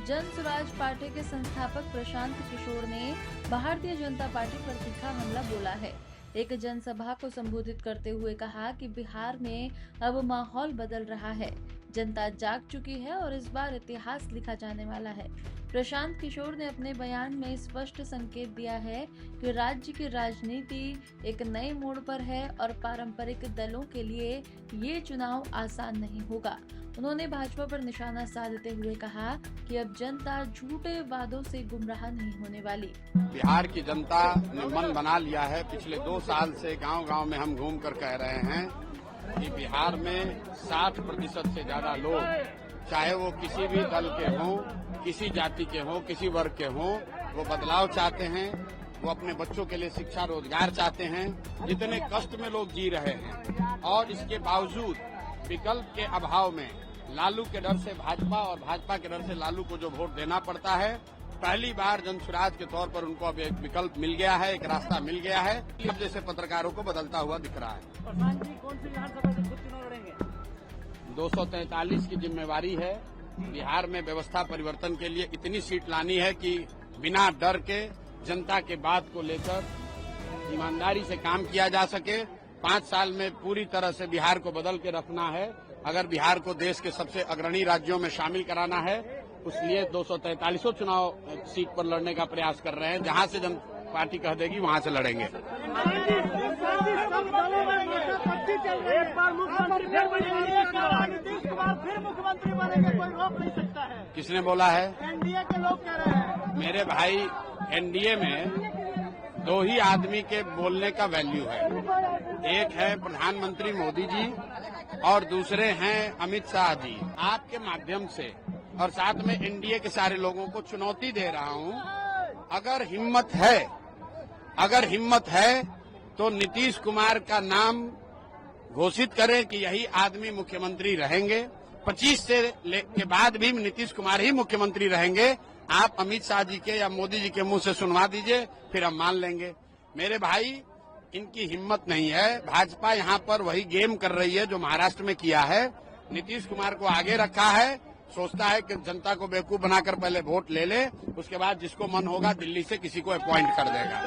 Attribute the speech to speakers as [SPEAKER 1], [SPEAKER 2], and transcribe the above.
[SPEAKER 1] जन स्वराज पार्टी के संस्थापक प्रशांत किशोर ने भारतीय जनता पार्टी पर तीखा हमला बोला है। एक जनसभा को संबोधित करते हुए कहा कि बिहार में अब माहौल बदल रहा है, जनता जाग चुकी है और इस बार इतिहास लिखा जाने वाला है। प्रशांत किशोर ने अपने बयान में स्पष्ट संकेत दिया है कि राज्य की राजनीति एक नए मोड़ पर है और पारंपरिक दलों के लिए ये चुनाव आसान नहीं होगा। उन्होंने भाजपा पर निशाना साधते हुए कहा कि अब जनता झूठे वादों से गुमराह नहीं होने वाली।
[SPEAKER 2] बिहार की जनता ने मन बना लिया है। पिछले 2 साल से गांव-गांव में हम घूम कर कह रहे हैं कि बिहार में 60% से ज्यादा लोग, चाहे वो किसी भी दल के हों, किसी जाति के हों, किसी वर्ग के हों, वो बदलाव चाहते हैं। वो अपने बच्चों के लिए शिक्षा, रोजगार चाहते हैं। जितने कष्ट में लोग जी रहे हैं और इसके बावजूद विकल्प के अभाव में लालू के डर से भाजपा और भाजपा के डर से लालू को जो वोट देना पड़ता है, पहली बार जन स्वराज के तौर पर उनको अब एक विकल्प मिल गया है, एक रास्ता मिल गया है। अब जैसे पत्रकारों को बदलता हुआ दिख रहा है।
[SPEAKER 3] प्रशांत जी कौन सी विधानसभा से खुद चुनाव लड़ेंगे?
[SPEAKER 2] 243 की जिम्मेवारी है। बिहार में व्यवस्था परिवर्तन के लिए इतनी सीट लानी है कि बिना डर के जनता के बात को लेकर ईमानदारी से काम किया जा सके। 5 साल में पूरी तरह से बिहार को बदल के रखना है। अगर बिहार को देश के सबसे अग्रणी राज्यों में शामिल कराना है, उसलिए 243 चुनाव सीट पर लड़ने का प्रयास कर रहे हैं। जहां से जन पार्टी कह देगी वहां से लड़ेंगे।
[SPEAKER 3] एक बार मुख्यमंत्री फिर बनेंगे, नीतीश कुमार फिर मुख्यमंत्री बनेंगे, कोई रोक नहीं सकता है।
[SPEAKER 2] किसने बोला है?
[SPEAKER 3] एनडीए के लोग कह रहे हैं।
[SPEAKER 2] मेरे भाई, एनडीए में 2 ही आदमी के बोलने का वैल्यू है। एक है प्रधानमंत्री मोदी जी और दूसरे हैं अमित शाह जी। आपके माध्यम से और साथ में एनडीए के सारे लोगों को चुनौती दे रहा हूं, अगर हिम्मत है तो नीतीश कुमार का नाम घोषित करें कि यही आदमी मुख्यमंत्री रहेंगे। 25 से के बाद भी नीतीश कुमार ही मुख्यमंत्री रहेंगे। आप अमित शाह जी के या मोदी जी के मुंह से सुनवा दीजिए, फिर हम मान लेंगे। मेरे भाई, इनकी हिम्मत नहीं है। भाजपा यहाँ पर वही गेम कर रही है जो महाराष्ट्र में किया है। नीतीश कुमार को आगे रखा है, सोचता है कि जनता को बेवकूफ बनाकर पहले वोट ले ले, उसके बाद जिसको मन होगा दिल्ली से किसी को अपॉइंट कर देगा।